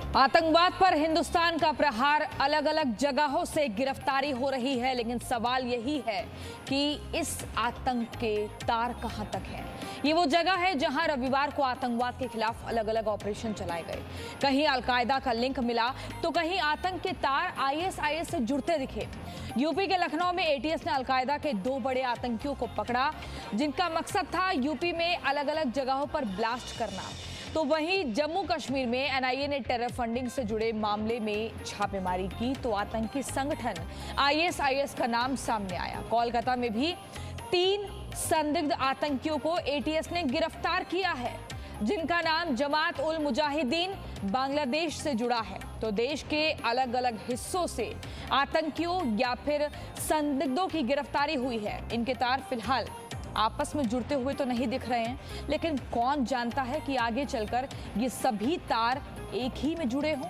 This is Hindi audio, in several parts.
आतंकवाद पर हिंदुस्तान का प्रहार, अलग अलग जगहों से गिरफ्तारी हो रही है, लेकिन सवाल यही है कि इस आतंक के तार कहां तक हैं। ये वो जगह है जहां रविवार को आतंकवाद के खिलाफ अलग अलग ऑपरेशन चलाए गए। कहीं अलकायदा का लिंक मिला तो कहीं आतंक के तार आईएसआईएस से जुड़ते दिखे। यूपी के लखनऊ में एटीएस ने अलकायदा के 2 बड़े आतंकियों को पकड़ा, जिनका मकसद था यूपी में अलग अलग जगहों पर ब्लास्ट करना। तो वहीं जम्मू कश्मीर में एनआईए ने टेरर फंडिंग से जुड़े मामले में छापेमारी की तो आतंकी संगठन आईएसआईएस का नाम सामने आया। कोलकाता में भी 3 संदिग्ध आतंकियों को एटीएस ने गिरफ्तार किया है, जिनका नाम जमात उल मुजाहिदीन बांग्लादेश से जुड़ा है। तो देश के अलग अलग हिस्सों से आतंकियों या फिर संदिग्धों की गिरफ्तारी हुई है। इनके तार फिलहाल आपस में जुड़ते हुए तो नहीं दिख रहे हैं, लेकिन कौन जानता है कि आगे चलकर ये सभी तार एक ही में जुड़े हों।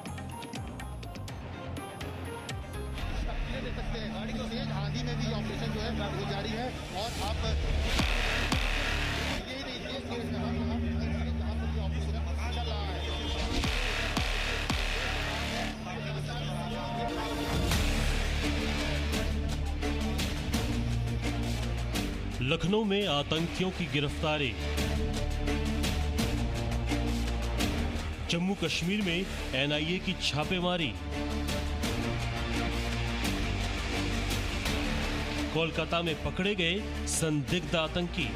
आंधी में भी ऑपरेशन जो है वो जारी है और आप चल रहा है। लखनऊ में आतंकियों की गिरफ्तारी, जम्मू कश्मीर में एनआईए की छापेमारी, कोलकाता में पकड़े गए संदिग्ध आतंकी।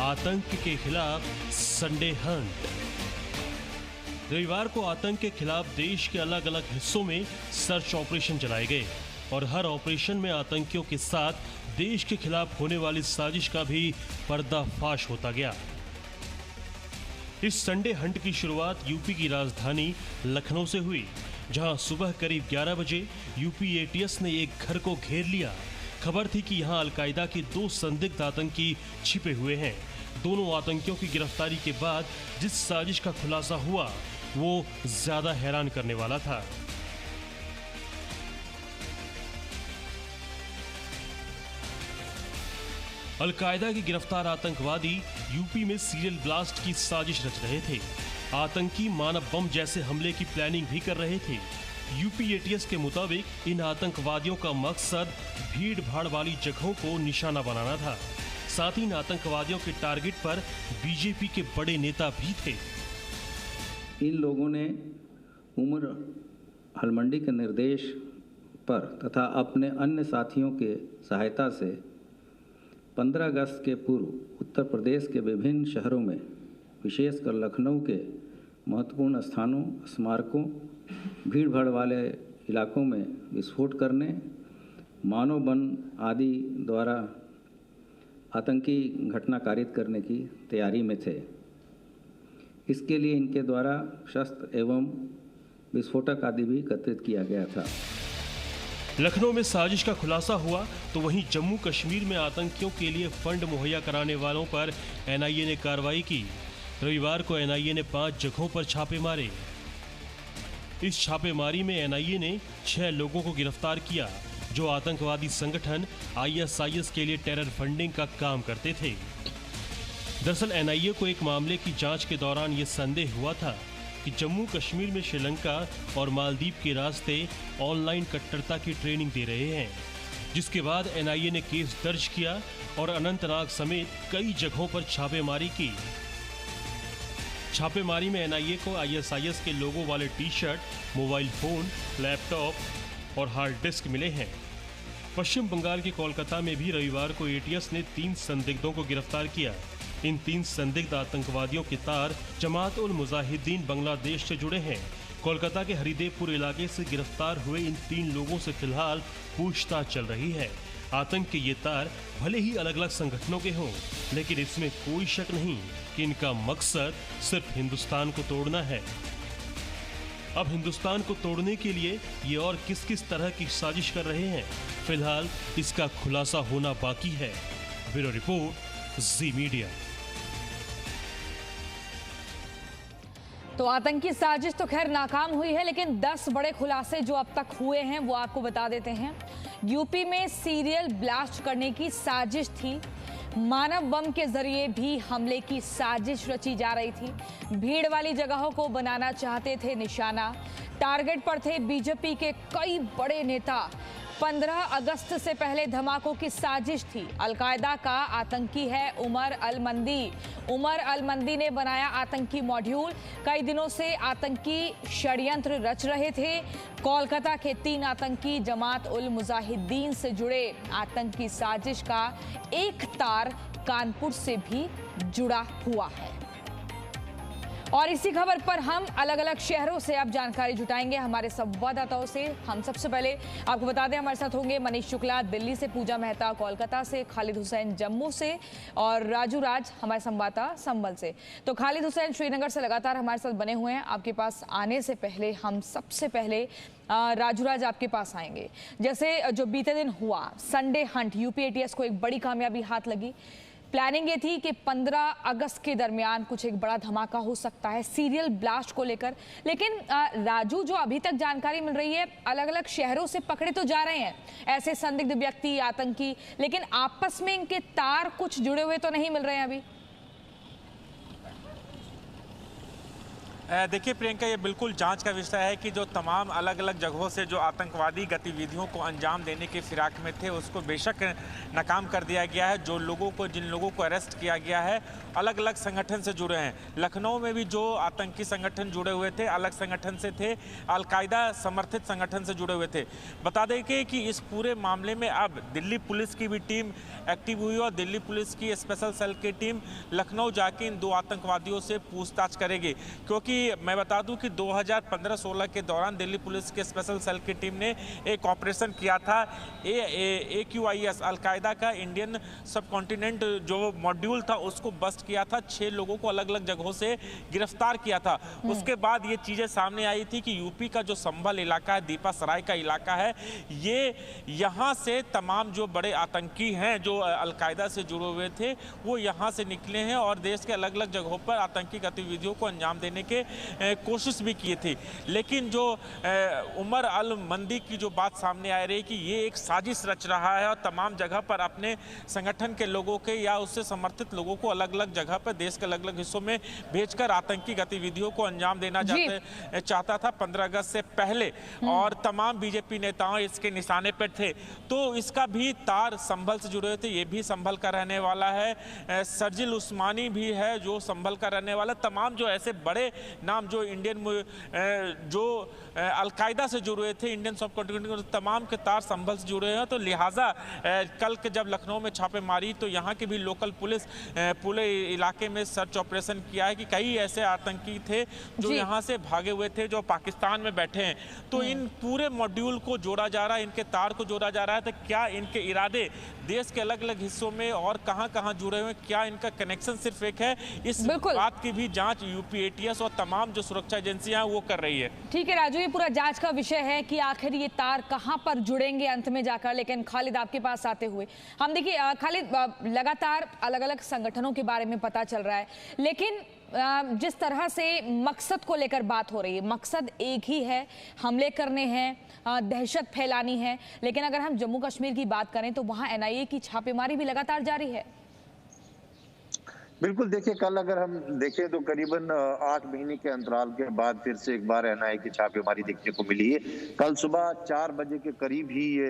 आतंक के खिलाफ संडे हंट। रविवार को आतंक के खिलाफ देश के अलग अलग हिस्सों में सर्च ऑपरेशन चलाए गए और हर ऑपरेशन में आतंकियों के साथ देश के खिलाफ होने वाली साजिश का भी पर्दाफाश होता गया। इस संडे हंट की शुरुआत यूपी की राजधानी लखनऊ से हुई, जहां सुबह करीब 11 बजे यूपी एटीएस ने एक घर को घेर लिया। खबर थी कि यहां अलकायदा के 2 संदिग्ध आतंकी छिपे हुए हैं। दोनों आतंकियों की गिरफ्तारी के बाद जिस साजिश का खुलासा हुआ वो ज्यादा हैरान करने वाला था। अलकायदा के गिरफ्तार आतंकवादी यूपी में सीरियल ब्लास्ट की साजिश रच रहे थे। आतंकी मानव बम जैसे हमले की प्लानिंग भी कर रहे थे। यूपी एटीएस के मुताबिक इन आतंकवादियों का मकसद भीड़ भाड़ वाली जगहों को निशाना बनाना था। साथ ही इन आतंकवादियों के टारगेट पर बीजेपी के बड़े नेता भी थे। इन लोगों ने उमर हलमंडी के निर्देश पर तथा अपने अन्य साथियों के सहायता से 15 अगस्त के पूर्व उत्तर प्रदेश के विभिन्न शहरों में, विशेषकर लखनऊ के महत्वपूर्ण स्थानों, स्मारकों, भीड़भाड़ वाले इलाकों में विस्फोट करने, मानव बम आदि द्वारा आतंकी घटना कारित करने की तैयारी में थे। इसके लिए इनके द्वारा शस्त्र एवं विस्फोटक आदि भी एकत्रित किया गया था। लखनऊ में साजिश का खुलासा हुआ तो वहीं जम्मू कश्मीर में आतंकियों के लिए फंड मुहैया कराने वालों पर एनआईए ने कार्रवाई की। रविवार को एनआईए ने 5 जगहों पर छापे मारे। इस छापेमारी में एनआईए ने 6 लोगों को गिरफ्तार किया, जो आतंकवादी संगठन आईएसआईएस के लिए टेरर फंडिंग का काम करते थे। दरअसल एनआईए को एक मामले की जांच के दौरान ये संदेह हुआ था कि जम्मू कश्मीर में श्रीलंका और मालदीव के रास्ते ऑनलाइन कट्टरता की ट्रेनिंग दे रहे हैं, जिसके बाद एनआईए ने केस दर्ज किया और अनंतनाग समेत कई जगहों पर छापेमारी की। छापेमारी में एनआईए को आईएसआईएस के लोगों वाले टी-शर्ट, मोबाइल फोन, लैपटॉप और हार्ड डिस्क मिले हैं। पश्चिम बंगाल के कोलकाता में भी रविवार को एटीएस ने 3 संदिग्धों को गिरफ्तार किया। इन 3 संदिग्ध आतंकवादियों के तार जमात उल मुजाहिदीन बांग्लादेश से जुड़े हैं। कोलकाता के हरिदेवपुर इलाके से गिरफ्तार हुए इन 3 लोगों से फिलहाल पूछताछ चल रही है। आतंक के ये तार भले ही अलग अलग संगठनों के हों, लेकिन इसमें कोई शक नहीं कि इनका मकसद सिर्फ हिंदुस्तान को तोड़ना है। अब हिंदुस्तान को तोड़ने के लिए ये और किस किस तरह की साजिश कर रहे हैं, फिलहाल इसका खुलासा होना बाकी है। ब्यूरो रिपोर्ट, जी मीडिया। तो आतंकी साजिश तो खैर नाकाम हुई है, लेकिन 10 बड़े खुलासे जो अब तक हुए हैं वो आपको बता देते हैं। यूपी में सीरियल ब्लास्ट करने की साजिश थी। मानव बम के जरिए भी हमले की साजिश रची जा रही थी। भीड़ वाली जगहों को बनाना चाहते थे निशाना। टारगेट पर थे बीजेपी के कई बड़े नेता। 15 अगस्त से पहले धमाकों की साजिश थी। अलकायदा का आतंकी है उमर अल मंदी। उमर अल मंदी ने बनाया आतंकी मॉड्यूल। कई दिनों से आतंकी षड्यंत्र रच रहे थे। कोलकाता के 3 आतंकी जमात उल मुजाहिदीन से जुड़े। आतंकी साजिश का एक तार कानपुर से भी जुड़ा हुआ है। और इसी खबर पर हम अलग अलग शहरों से अब जानकारी जुटाएंगे हमारे संवाददाताओं से। हम सबसे पहले आपको बता दें, हमारे साथ होंगे मनीष शुक्ला दिल्ली से, पूजा मेहता कोलकाता से, खालिद हुसैन जम्मू से और राजू राज हमारे संवाददाता संभल से। तो खालिद हुसैन श्रीनगर से लगातार हमारे साथ बने हुए हैं। आपके पास आने से पहले हम सबसे पहले राजू राज आपके पास आएंगे। जैसे जो बीते दिन हुआ संडे हंट, यूपी एटीएस को एक बड़ी कामयाबी हाथ लगी। प्लानिंग ये थी कि 15 अगस्त के दरमियान कुछ एक बड़ा धमाका हो सकता है सीरियल ब्लास्ट को लेकर। लेकिन राजू, जो अभी तक जानकारी मिल रही है, अलग अलग शहरों से पकड़े तो जा रहे हैं ऐसे संदिग्ध व्यक्ति, आतंकी, लेकिन आपस में इनके तार कुछ जुड़े हुए तो नहीं मिल रहे हैं अभी। देखिए प्रियंका, ये बिल्कुल जांच का विषय है कि जो तमाम अलग अलग जगहों से जो आतंकवादी गतिविधियों को अंजाम देने के फिराक में थे उसको बेशक नाकाम कर दिया गया है। जो लोगों को, जिन लोगों को अरेस्ट किया गया है, अलग अलग संगठन से जुड़े हैं। लखनऊ में भी जो आतंकी संगठन जुड़े हुए थे, अलग संगठन से थे, अलकायदा समर्थित संगठन से जुड़े हुए थे। बता दें कि इस पूरे मामले में अब दिल्ली पुलिस की भी टीम एक्टिव हुई और दिल्ली पुलिस की स्पेशल सेल की टीम लखनऊ जाके इन 2 आतंकवादियों से पूछताछ करेगी। क्योंकि मैं बता दूं कि 2015-16 के दौरान दिल्ली पुलिस के स्पेशल सेल की टीम ने एक ऑपरेशन किया था। AQIS अलकायदा का इंडियन सब कॉन्टिनेंट जो मॉड्यूल था उसको बस्ट किया था। 6 लोगों को अलग अलग जगहों से गिरफ्तार किया था। उसके बाद ये चीज़ें सामने आई थी कि यूपी का जो संभल इलाका है, दीपा सराय का इलाका है, ये यहाँ से तमाम जो बड़े आतंकी हैं जो अलकायदा से जुड़े हुए थे वो यहाँ से निकले हैं और देश के अलग अलग जगहों पर आतंकी गतिविधियों को अंजाम देने के कोशिश भी की थी। लेकिन जो उमर अल मंदी की जो बात सामने आ रही कि ये एक साजिश रच रहा है और तमाम जगह पर अपने संगठन के लोगों के या उससे समर्थित लोगों को अलग अलग जगह पर देश के अलग अलग हिस्सों में भेजकर आतंकी गतिविधियों को अंजाम देना चाहता था 15 अगस्त से पहले। और तमाम बीजेपी नेताओं इसके निशाने पर थे। तो इसका भी तार संभल से जुड़े हुए थे। ये भी संभल का रहने वाला है। सर्जिल उस्मानी भी है जो संभल का रहने वाला। तमाम जो ऐसे बड़े नाम जो इंडियन जो अलकायदा से जुड़े हुए थे, इंडियन सब कॉन्टिनेंट, तमाम के तार संभल से जुड़े हैं। तो लिहाजा कल के जब लखनऊ में छापेमारी तो यहाँ के भी लोकल पुलिस पूरे इलाके में सर्च ऑपरेशन किया है कि कई ऐसे आतंकी थे जो यहाँ से भागे हुए थे, जो पाकिस्तान में बैठे हैं। तो इन पूरे मॉड्यूल को जोड़ा जा रहा है, इनके तार को जोड़ा जा रहा है। तो क्या इनके इरादे देश के अलग अलग हिस्सों में और कहां जुड़े हुए, क्या इनका कनेक्शन सिर्फ एक है, इस बात की भी जांच यूपी एटीएस और तमाम जो सुरक्षा एजेंसियां वो कर रही है। ठीक है राजू, ये पूरा जांच का विषय है कि आखिर ये तार कहां पर जुड़ेंगे अंत में जाकर। लेकिन खालिद, आपके पास आते हुए हम देखिए खालिद, लगातार अलग अलग संगठनों के बारे में पता चल रहा है, लेकिन जिस तरह से मकसद को लेकर बात हो रही है, मकसद एक ही है, हमले करने हैं, दहशत फैलानी है। लेकिन अगर हम जम्मू कश्मीर की बात करें तो वहां एनआईए की छापेमारी भी लगातार जारी है। बिल्कुल, देखिए कल अगर हम देखें तो करीबन 8 महीने के अंतराल के बाद फिर से एक बार एनआईए की छापेमारी देखने को मिली है। कल सुबह 4 बजे के करीब ही ये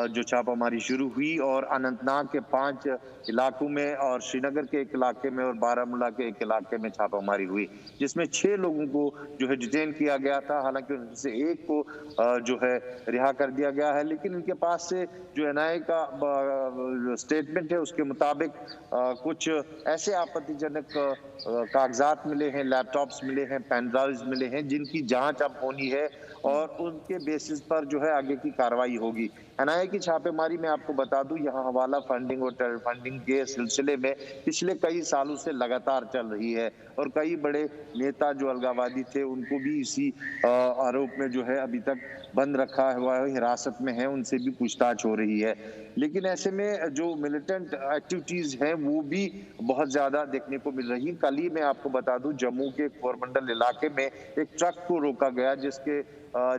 जो छापामारी शुरू हुई और अनंतनाग के 5 इलाकों में और श्रीनगर के एक इलाके में और बारामूला के एक इलाके में छापामारी हुई, जिसमें 6 लोगों को जो है डिटेन किया गया था। हालांकि उनसे एक को जो है रिहा कर दिया गया है, लेकिन इनके पास से जो एनआईए का स्टेटमेंट है उसके मुताबिक कुछ ऐसे आपत्तिजनक कागजात मिले हैं, लैपटॉप्स मिले हैं, पेन ड्राइव्स मिले हैं, जिनकी जांच अब होनी है और उनके बेसिस पर जो है आगे की कार्रवाई होगी। एनआईए की छापेमारी में आपको बता दूं, यहाँ हवाला फंडिंग और टेरर फंडिंग के सिलसिले में पिछले कई सालों से लगातार चल रही है और कई बड़े नेता जो अलगावादी थे उनको भी इसी आरोप में जो है अभी तक बंद रखा हुआ है, हिरासत में है, उनसे भी पूछताछ हो रही है। लेकिन ऐसे में जो मिलिटेंट एक्टिविटीज हैं वो भी बहुत ज्यादा देखने को मिल रही। कल ही मैं आपको बता दूं, जम्मू के कोरमंडल इलाके में एक ट्रक को रोका गया जिसके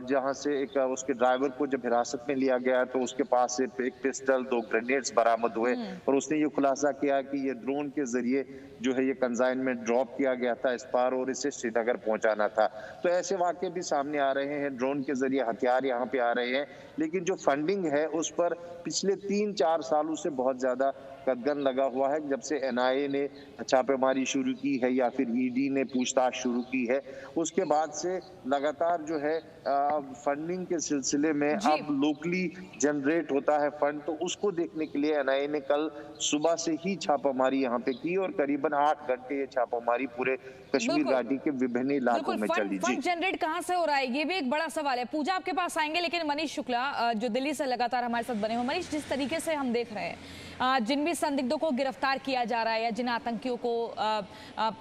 जहां से एक उसके ड्राइवर को जब हिरासत में लिया गया तो उसके पास से एक पिस्टल, 2 ग्रेनेड्स बरामद हुए और उसने ये खुलासा किया कि ये ड्रोन के जरिए जो है ये कंसाइनमेंट ड्रॉप किया गया था इस पार और इसे श्रीनगर पहुंचाना था। तो ऐसे वाकये भी सामने आ रहे हैं, ड्रोन के जरिए हथियार यहाँ पे आ रहे हैं, लेकिन जो फंडिंग है उस पर पिछले 3-4 सालों से बहुत ज्यादा कदगन लगा हुआ है। जब से एनआईए ने छापेमारी शुरू की है या फिर ईडी ने पूछताछ शुरू की है, उसके बाद से लगातार जो है फंडिंग के सिलसिले में अब लोकली जनरेट होता है फंड, तो उसको देखने के लिए एनआईए ने कल सुबह से ही छापामारी यहाँ पे की और करीबन 8 घंटे ये छापामारी पूरे कश्मीर घाटी के विभिन्न इलाकों में चली। फंड जनरेट कहाँ से हो रहा है, ये भी एक बड़ा सवाल है। पूजा आपके पास आएंगे, लेकिन मनीष शुक्ला जो दिल्ली से लगातार हमारे साथ बने हो, मनीष, जिस तरीके से हम देख रहे हैं जिन भी संदिग्धों को गिरफ्तार किया जा रहा है या जिन आतंकियों को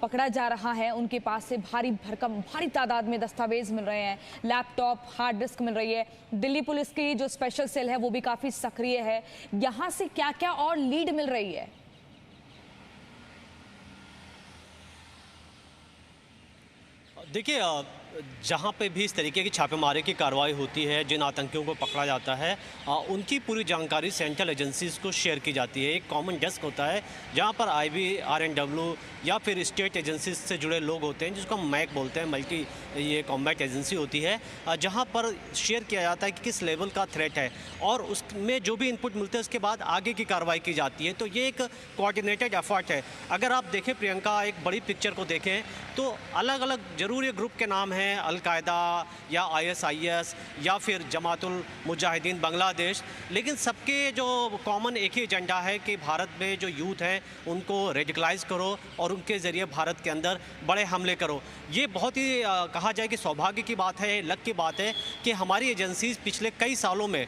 पकड़ा जा रहा है, उनके पास से भारी तादाद में दस्तावेज मिल रहे हैं, लैपटॉप, हार्ड डिस्क मिल रही है। दिल्ली पुलिस की जो स्पेशल सेल है वो भी काफी सक्रिय है। यहाँ से क्या क्या और लीड मिल रही है? देखिए, जहाँ पे भी इस तरीके की छापेमारी की कार्रवाई होती है, जिन आतंकियों को पकड़ा जाता है, उनकी पूरी जानकारी सेंट्रल एजेंसीज़ को शेयर की जाती है। एक कॉमन डेस्क होता है जहाँ पर आईबी, आरएनडब्ल्यू या फिर स्टेट एजेंसीज से जुड़े लोग होते हैं, जिसको हम मैक बोलते हैं, मल्टी ये कॉम्बैट एजेंसी होती है, जहाँ पर शेयर किया जाता है कि किस लेवल का थ्रेट है और उसमें जो भी इनपुट मिलते हैं उसके बाद आगे की कार्रवाई की जाती है। तो ये एक कोऑर्डिनेटेड एफर्ट है। अगर आप देखें प्रियंका, एक बड़ी पिक्चर को देखें तो अलग अलग जरूर ये ग्रुप के नाम हैं, अल-कायदा या ISIS या फिर जमातुल मुजाहिदीन बांग्लादेश, लेकिन सबके जो कॉमन एक ही एजेंडा है कि भारत में जो यूथ है उनको रेडिकलाइज करो और उनके ज़रिए भारत के अंदर बड़े हमले करो। ये बहुत ही कहा जाए कि सौभाग्य की बात है, लक की बात है कि हमारी एजेंसीज पिछले कई सालों में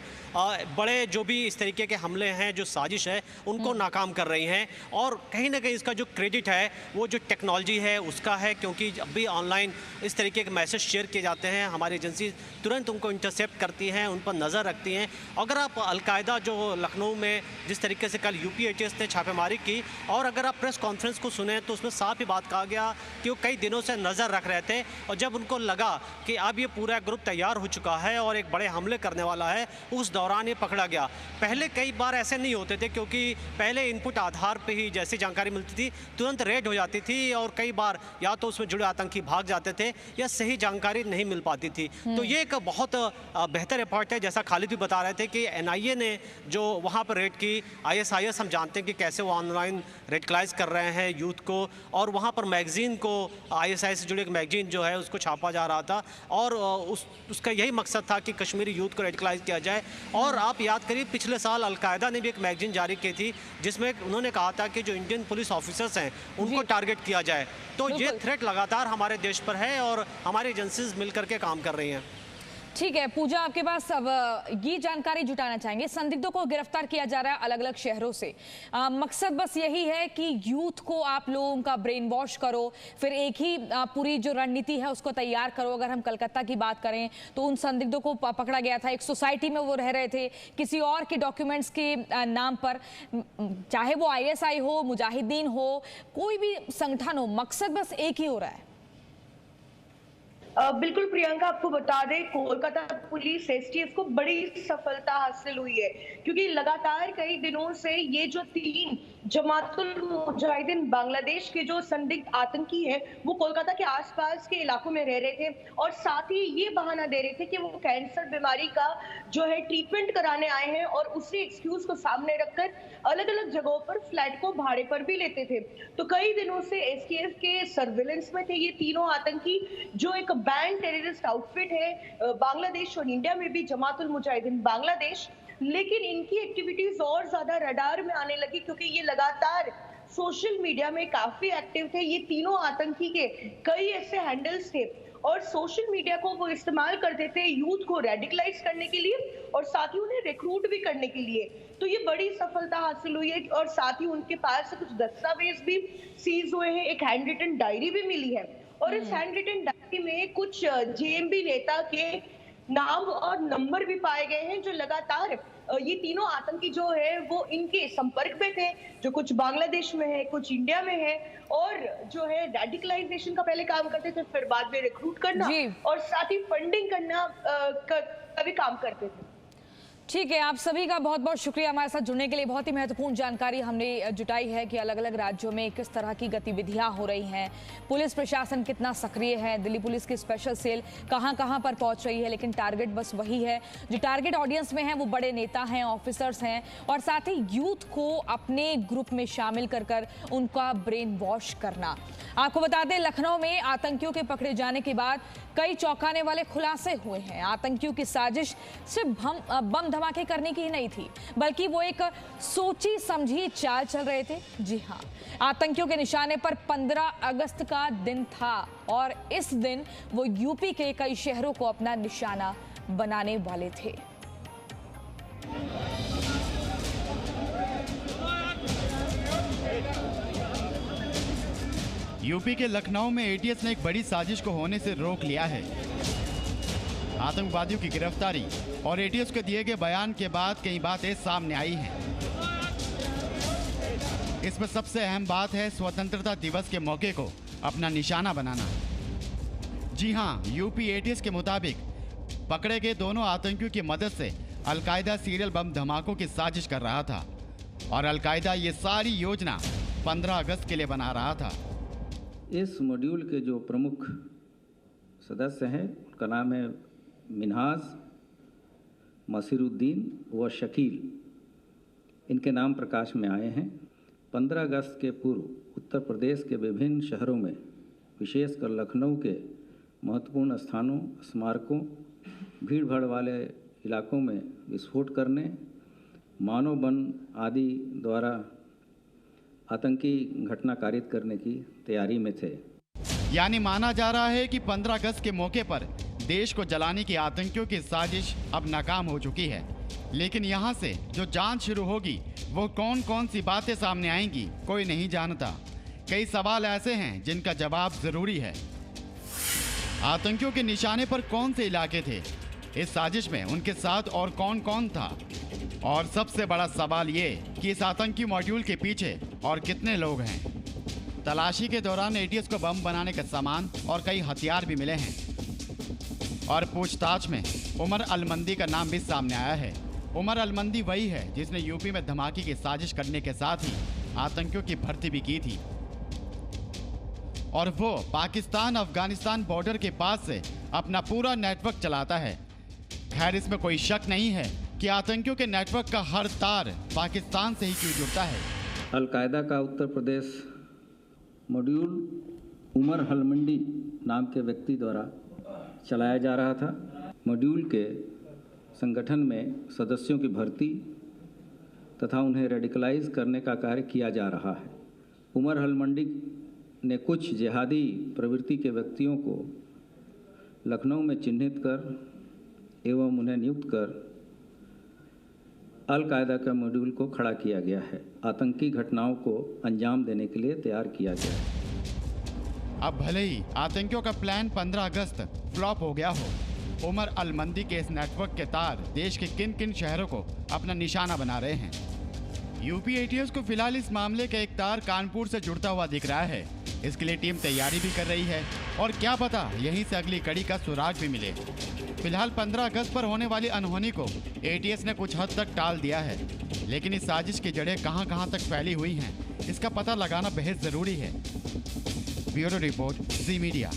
बड़े जो भी इस तरीके के हमले हैं, जो साजिश है, उनको नाकाम कर रही हैं। और कहीं ना कहीं इसका जो क्रेडिट है वो जो टेक्नोलॉजी है उसका है, क्योंकि जब भी ऑनलाइन इस तरीके के मैसेज शेयर किए जाते हैं हमारी एजेंसी तुरंत उनको इंटरसेप्ट करती हैं, उन पर नज़र रखती हैं। अगर आप अलकायदा जो लखनऊ में जिस तरीके से कल यूपी ATS ने छापेमारी की, और अगर आप प्रेस कॉन्फ्रेंस को सुने तो उसमें साफ ही बात कहा गया कि वो कई दिनों से नज़र रख रहे थे, और जब उनको लगा कि अब ये पूरा ग्रुप तैयार हो चुका है और एक बड़े हमले करने वाला है, उस दौरान ये पकड़ा गया। पहले कई बार ऐसे नहीं होते थे, क्योंकि पहले इनपुट आधार पे ही जैसी जानकारी मिलती थी तुरंत रेड हो जाती थी, और कई बार या तो उसमें जुड़े आतंकी भाग जाते थे या सही जानकारी नहीं मिल पाती थी। तो ये एक बहुत बेहतर एफर्ट है। जैसा खालिद भी बता रहे थे कि NIA ने जो वहाँ पर रेड की, ISIS हम जानते हैं कि कैसे वो ऑनलाइन रेडिकलाइज कर रहे हैं यूथ को, और वहाँ पर मैगजीन को, ISIS से जुड़ी एक मैगजीन जो है उसको छापा जा रहा था, और उसका यही मकसद था कि कश्मीरी यूथ को रेडिकलाइज किया जाए। और आप याद करिए पिछले साल अलकायदा ने भी एक मैगजीन जारी की थी जिसमें उन्होंने कहा था कि जो इंडियन पुलिस ऑफिसर्स हैं उनको टारगेट किया जाए। तो ये थ्रेट लगातार हमारे देश पर है और हमारी एजेंसीज मिलकर के काम कर रही हैं। ठीक है पूजा, आपके पास अब ये जानकारी जुटाना चाहेंगे, संदिग्धों को गिरफ्तार किया जा रहा है अलग अलग शहरों से, मकसद बस यही है कि यूथ को आप लोगों का ब्रेन वॉश करो, फिर एक ही पूरी जो रणनीति है उसको तैयार करो। अगर हम कलकत्ता की बात करें तो उन संदिग्धों को पकड़ा गया था, एक सोसाइटी में वो रह रहे थे किसी और के डॉक्यूमेंट्स के नाम पर, चाहे वो ISI हो, मुजाहिदीन हो, कोई भी संगठन हो, मकसद बस एक ही हो रहा है। बिल्कुल प्रियंका, आपको बता दें कोलकाता पुलिस STF को बड़ी सफलता हासिल हुई है, क्योंकि लगातार कई दिनों से ये जो 3 जमातुल मुजाहिदीन बांग्लादेश के जो संदिग्ध आतंकी हैं वो कोलकाता के आसपास के इलाकों में रह रहे थे, और साथ ही ये बहाना दे रहे थे कि वो कैंसर बीमारी का जो है ट्रीटमेंट कराने आए हैं, और उसी एक्सक्यूज को सामने रखकर अलग अलग जगहों पर फ्लैट को भाड़े पर भी लेते थे। तो कई दिनों से STF के सर्विलेंस में थे ये तीनों आतंकी, जो एक बैंड टेररिस्ट आउटफिट है बांग्लादेश और इंडिया में भी जमातुल मुजाहिदीन बांग्लादेश। लेकिन इनकी एक्टिविटीज और ज्यादा रडार में आने लगी, क्योंकि ये लगातार सोशल मीडिया में काफी एक्टिव थे। ये तीनों आतंकी के कई ऐसे हैंडल्स थे, और सोशल मीडिया को वो इस्तेमाल करते थे यूथ को रेडिकलाइज करने के लिए और साथ ही उन्हें रिक्रूट भी करने के लिए। तो ये बड़ी सफलता हासिल हुई है, और साथ ही उनके पास से कुछ दस्तावेज भी सीज हुए हैं, एक हैंड रिटन डायरी भी मिली है, और इस हैंड रिटन डायरी में कुछ JMB नेता के नाम और नंबर भी पाए गए हैं जो लगातार ये तीनों आतंकी जो है वो इनके संपर्क में थे, जो कुछ बांग्लादेश में है, कुछ इंडिया में है, और जो है रेडिकलाइजेशन का पहले काम करते थे, फिर बाद में रिक्रूट करना और साथ ही फंडिंग करना का भी काम करते थे। ठीक है, आप सभी का बहुत बहुत शुक्रिया हमारे साथ जुड़ने के लिए। बहुत ही महत्वपूर्ण जानकारी हमने जुटाई है कि अलग अलग राज्यों में किस तरह की गतिविधियां हो रही हैं, पुलिस प्रशासन कितना सक्रिय है, दिल्ली पुलिस की स्पेशल सेल कहां कहां पर पहुंच रही है, लेकिन टारगेट बस वही है। जो टारगेट ऑडियंस में है वो बड़े नेता हैं, ऑफिसर्स हैं, और साथ ही यूथ को अपने ग्रुप में शामिल कर उनका ब्रेन वॉश करना। आपको बता दें, लखनऊ में आतंकियों के पकड़े जाने के बाद कई चौंकाने वाले खुलासे हुए हैं। आतंकियों की साजिश सिर्फ बम धमाके करने की ही नहीं थी, बल्कि वो एक सोची समझी चाल चल रहे थे। जी हाँ, आतंकियों के निशाने पर 15 अगस्त का दिन था और इस दिन वो यूपी के कई शहरों को अपना निशाना बनाने वाले थे। यूपी के लखनऊ में एटीएस ने एक बड़ी साजिश को होने से रोक लिया है। आतंकवादियों की गिरफ्तारी और एटीएस के दिए गए बयान के बाद कई बातें सामने आई हैं। इसमें सबसे अहम बात है स्वतंत्रता दिवस के मौके को अपना निशाना बनाना। जी हां, यूपी एटीएस के मुताबिक पकड़े गए दोनों आतंकियों की मदद से अलकायदा सीरियल बम धमाकों की साजिश कर रहा था और अलकायदा ये सारी योजना 15 अगस्त के लिए बना रहा था। इस मॉड्यूल के जो प्रमुख सदस्य हैं उनका नाम है मिन्हाज, मसीरुद्दीन व शकील। इनके नाम प्रकाश में आए हैं। 15 अगस्त के पूर्व उत्तर प्रदेश के विभिन्न शहरों में, विशेषकर लखनऊ के महत्वपूर्ण स्थानों, स्मारकों, भीड़भाड़ वाले इलाकों में विस्फोट करने, मानव बम आदि द्वारा आतंकी घटना कारित करने की तैयारी में थे। यानी माना जा रहा है कि 15 अगस्त के मौके पर देश को जलाने की आतंकियों की साजिश अब नाकाम हो चुकी है। लेकिन यहाँ से जो जांच शुरू होगी वो कौन कौन सी बातें सामने आएंगी कोई नहीं जानता। कई सवाल ऐसे हैं जिनका जवाब जरूरी है। आतंकियों के निशाने पर कौन से इलाके थे, इस साजिश में उनके साथ और कौन कौन था, और सबसे बड़ा सवाल ये कि इस आतंकी मॉड्यूल के पीछे और कितने लोग हैं। तलाशी के दौरान एटीएस को बम बनाने का सामान और कई हथियार भी मिले हैं और पूछताछ में उमर अलमंदी का नाम भी सामने आया है। उमर अलमंदी वही है जिसने यूपी में धमाके की साजिश करने के साथ ही आतंकियों की भर्ती भी की थी और वो पाकिस्तान अफगानिस्तान बॉर्डर के पास से अपना पूरा नेटवर्क चलाता है। खैर, इसमें कोई शक नहीं है कि आतंकियों के नेटवर्क का हर तार पाकिस्तान से ही क्यों जुड़ता है। अलकायदा का उत्तर प्रदेश मॉड्यूल उमर हलमंडी नाम के व्यक्ति द्वारा चलाया जा रहा था। मॉड्यूल के संगठन में सदस्यों की भर्ती तथा उन्हें रेडिकलाइज करने का कार्य किया जा रहा है। उमर हलमंडी ने कुछ जिहादी प्रवृत्ति के व्यक्तियों को लखनऊ में चिन्हित कर एवं उन्हें नियुक्त कर अल-कायदा का मॉड्यूल को खड़ा किया गया है। आतंकी घटनाओं को अंजाम देने के लिए तैयार किया गया है। अब भले ही आतंकियों का प्लान 15 अगस्त फ्लॉप हो गया हो, उमर अलमंदी के इस नेटवर्क के तार देश के किन किन शहरों को अपना निशाना बना रहे हैं। यूपी एटीएस को फिलहाल इस मामले का एक तार कानपुर से जुड़ता हुआ दिख रहा है। इसके लिए टीम तैयारी भी कर रही है और क्या पता यहीं से अगली कड़ी का सुराग भी मिले। फिलहाल 15 अगस्त पर होने वाली अनहोनी को एटीएस ने कुछ हद तक टाल दिया है, लेकिन इस साजिश की जड़ें कहां तक फैली हुई हैं, इसका पता लगाना बेहद जरूरी है। Bureau report, ji media.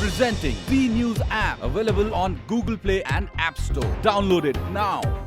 Presenting V News app, available on Google Play and App Store. Download it now.